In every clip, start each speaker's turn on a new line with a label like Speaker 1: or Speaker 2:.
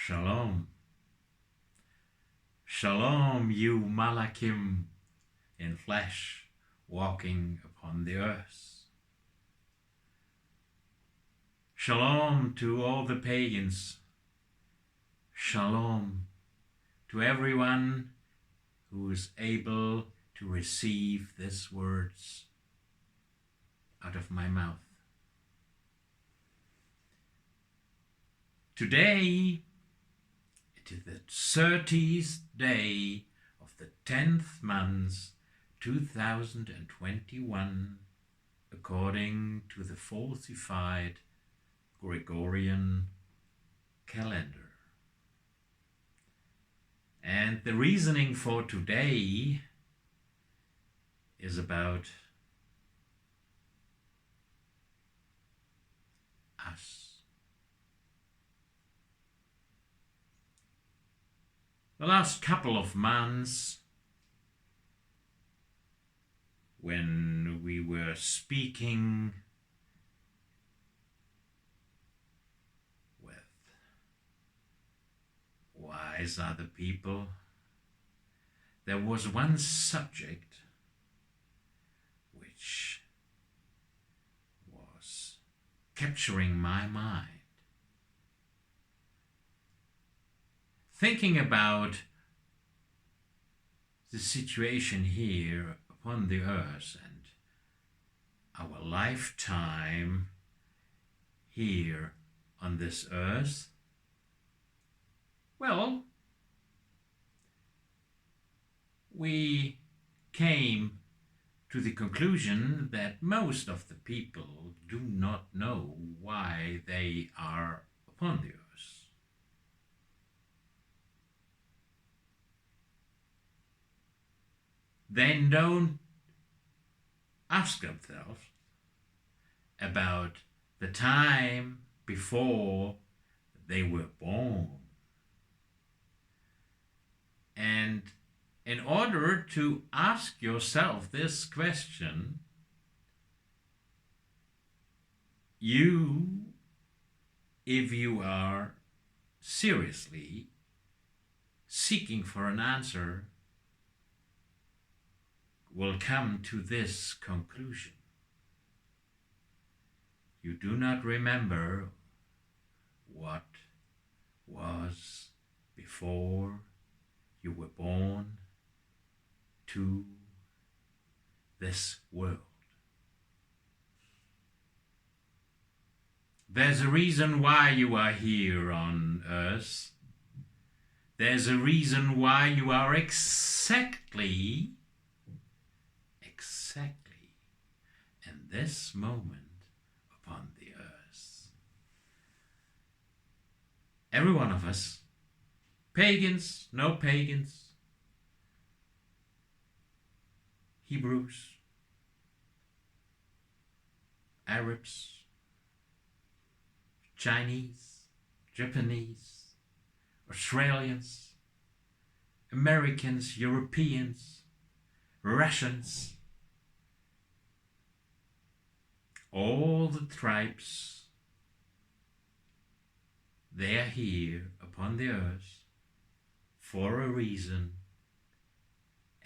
Speaker 1: Shalom. Shalom, you Malakim in flesh walking upon the earth. Shalom to all the pagans. Shalom to everyone who is able to receive these words out of my mouth. Today, it is the 30th day of the 10th month, 2021, according to the falsified Gregorian calendar. And the reasoning for today is about us. The last couple of months, when we were speaking with wise other people, there was one subject which was capturing my mind. Thinking about the situation here upon the earth and our lifetime here on this earth, well, we came to the conclusion that most of the people do not know why they are upon the earth. They don't ask themselves about the time before they were born. And in order to ask yourself this question, if you are seriously seeking for an answer, will come to this conclusion. You do not remember what was before you were born to this world. There's a reason why you are here on earth. There's a reason why you are exactly in this moment upon the earth. Every one of us, pagans, no pagans, Hebrews, Arabs, Chinese, Japanese, Australians, Americans, Europeans, Russians, all the tribes, they are here upon the earth for a reason,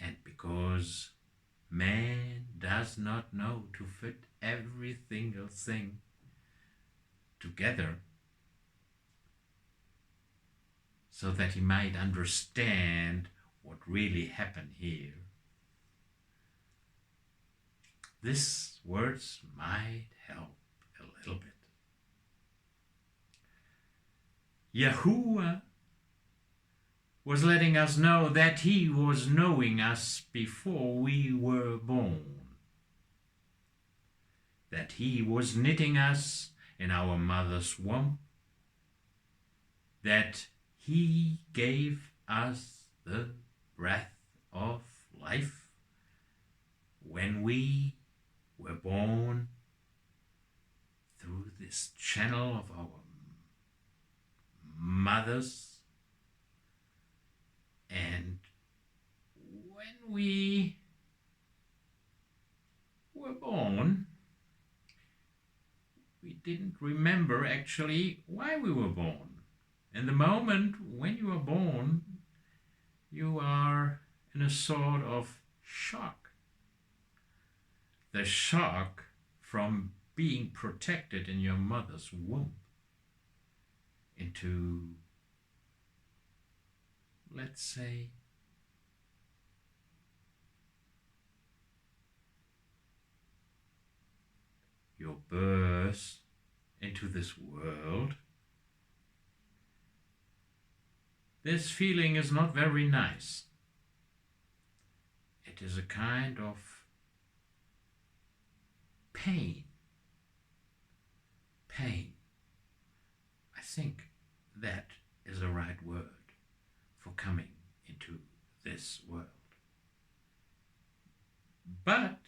Speaker 1: and because man does not know to fit every single thing together so that he might understand what really happened here. These words might help a little bit. YAHUAH was letting us know that he was knowing us before we were born, that he was knitting us in our mother's womb, that he gave us the breath of life when we were born through this channel of our mothers, and when we were born, we didn't remember actually why we were born. In the moment when you are born, you are in a sort of shock. The shock from being protected in your mother's womb into, let's say, your birth into this world. This feeling is not very nice. It is a kind of pain. Pain. I think that is a right word for coming into this world. But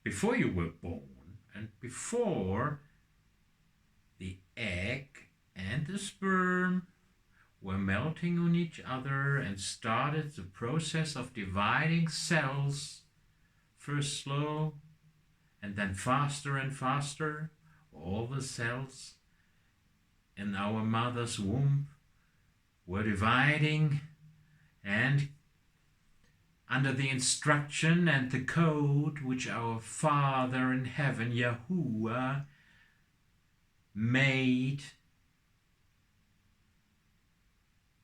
Speaker 1: before you were born and before the egg and the sperm were melting on each other and started the process of dividing cells, first slow and then faster and faster, all the cells in our mother's womb were dividing, and under the instruction and the code which our Father in heaven, YAHUAH, made,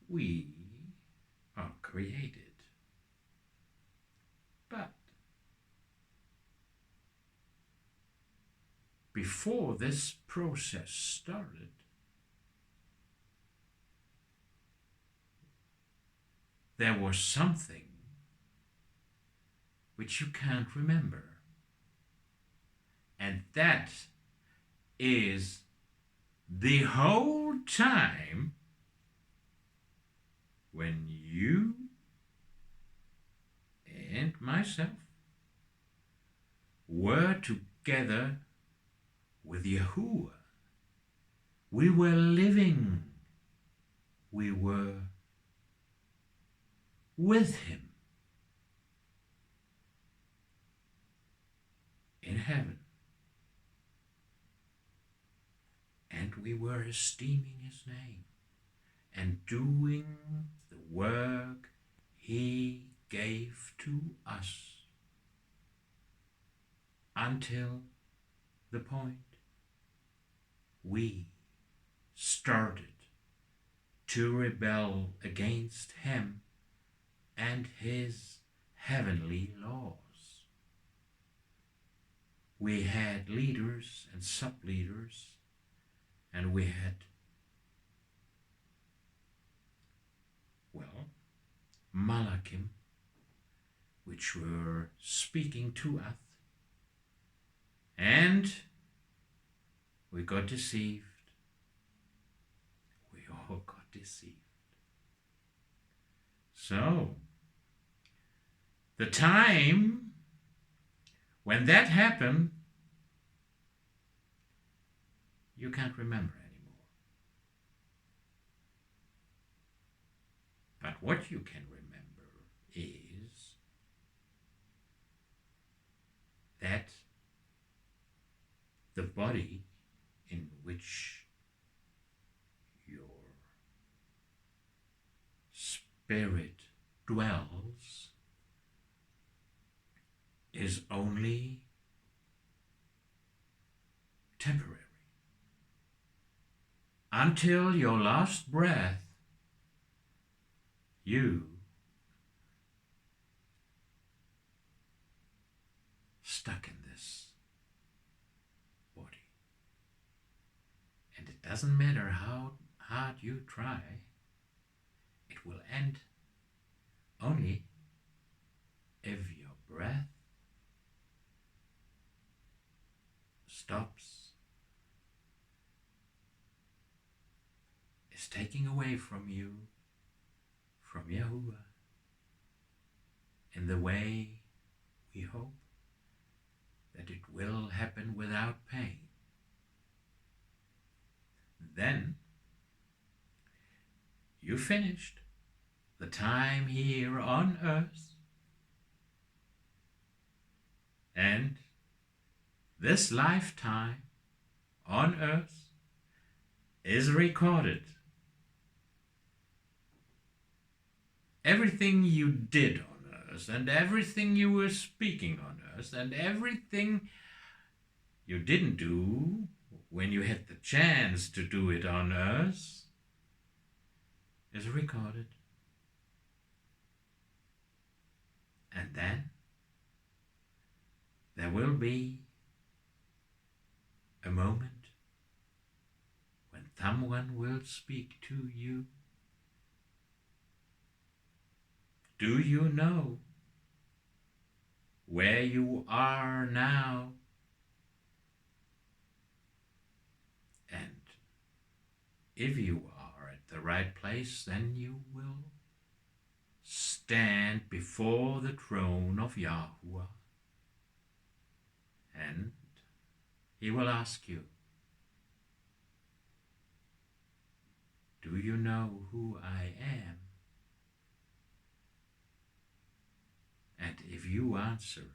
Speaker 1: we are created. But before this process started, there was something which you can't remember. And that is the whole time when you and myself were together with YAHUAH. We were living. We were with him in heaven. And we were esteeming his name and doing the work he gave to us until the point we started to rebel against him and his heavenly laws. We had leaders and sub-leaders, and we had, well, Malakim, which were speaking to us, and we got deceived. We all got deceived. So, the time when that happened, you can't remember anymore. But what you can remember is that the body in which your spirit dwells is only temporary. Until your last breath, you stuck in this body. And it doesn't matter how hard you try, it will end only if your breath stops, is taking away from you, from YAHUAH, in the way we hope that it will happen without pain. Then you finished the time here on earth, and this lifetime on earth is recorded everything you did on earth, and everything you were speaking on earth, and everything you didn't do when you had the chance to do it on earth is recorded. And then there will be a moment when someone will speak to you. Do you know where you are now? And if you are at the right place, then you will stand before the throne of Yahuwah, and he will ask you, do you know who I am? And if you answer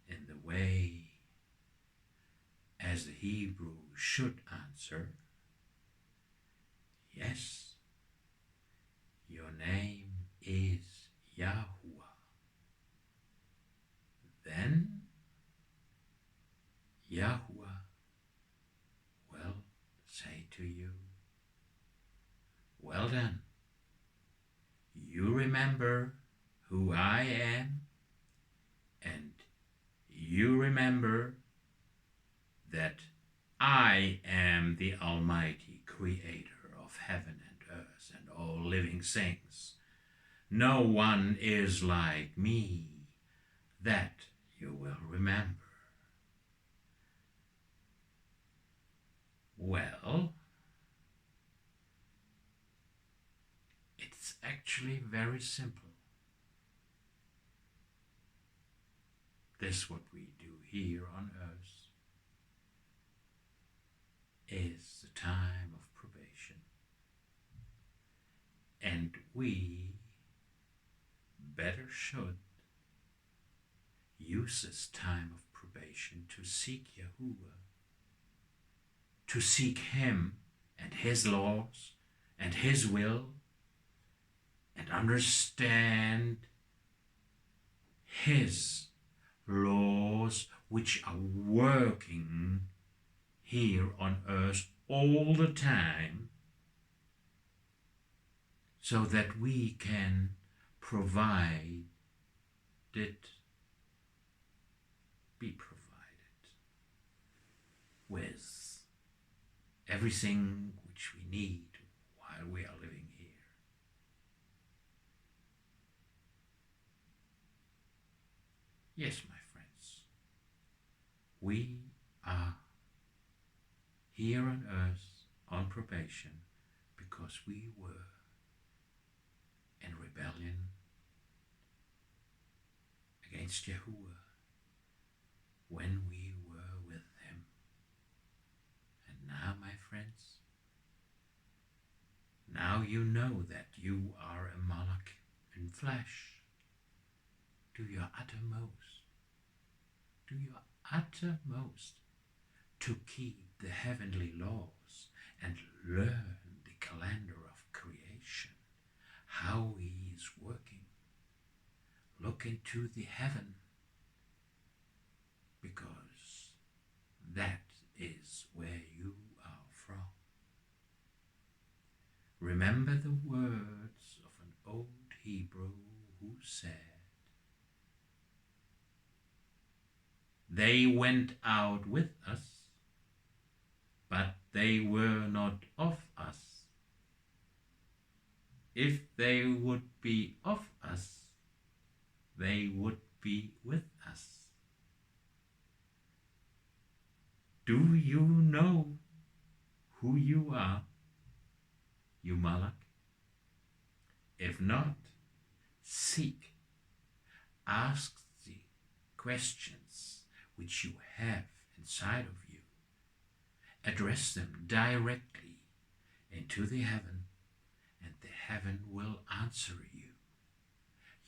Speaker 1: in the way as the Hebrew should answer, yes, your name is Yahuwah, then Yahuwah will say to you, well done, you remember who I am, and you remember that I am the Almighty Creator of heaven and earth and all living things. No one is like me. That you will remember. Well, it's actually very simple. This what we do here on earth is the time of probation. And we better should use this time of probation to seek Yahuwah, to seek Him and His laws and His will, and understand His laws which are working here on earth all the time, so that we can provide it, be provided with everything which we need while we are living here. Yes, my friends, we are here on earth on probation because we were in rebellion against Yahuwah when we were with Him. And now, my friends, now you know that you are a Malakim in flesh. Do your uttermost, to keep the heavenly laws and learn the calendar of creation, how He is working. Look into the heaven, because that is where you are from. Remember the words of an old Hebrew who said, they went out with us, but they were not of us. If they would be of us, they would be with us. Do you know who you are, you Malak? If not, seek, ask the questions which you have inside of you. Address them directly into the heaven, and the heaven will answer you.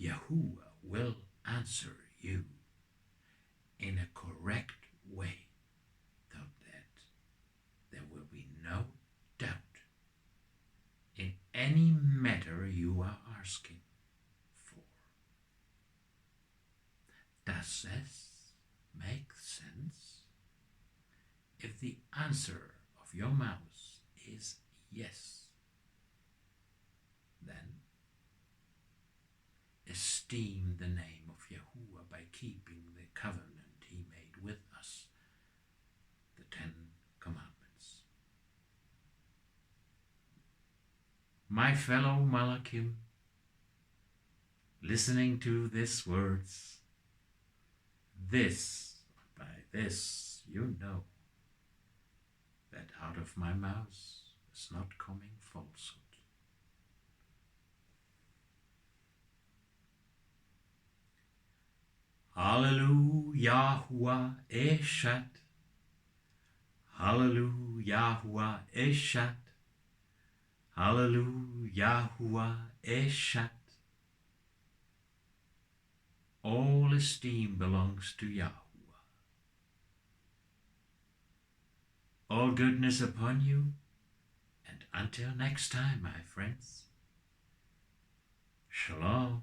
Speaker 1: Yahuwah will answer you in a correct way, so that there will be no doubt in any matter you are asking for. Does this make sense? If the answer of your mouth is yes, then esteem the name of Yahuwah by keeping the covenant he made with us, the 10 Commandments. My fellow Malakim, listening to these words, by this you know that out of my mouth is not coming falsehood. Hallelujah, Yahuwah Eshad. Hallelujah, Yahuwah Eshad. Hallelujah, Yahuwah Eshad. All esteem belongs to Yahuwah. All goodness upon you, and until next time, my friends. Shalom.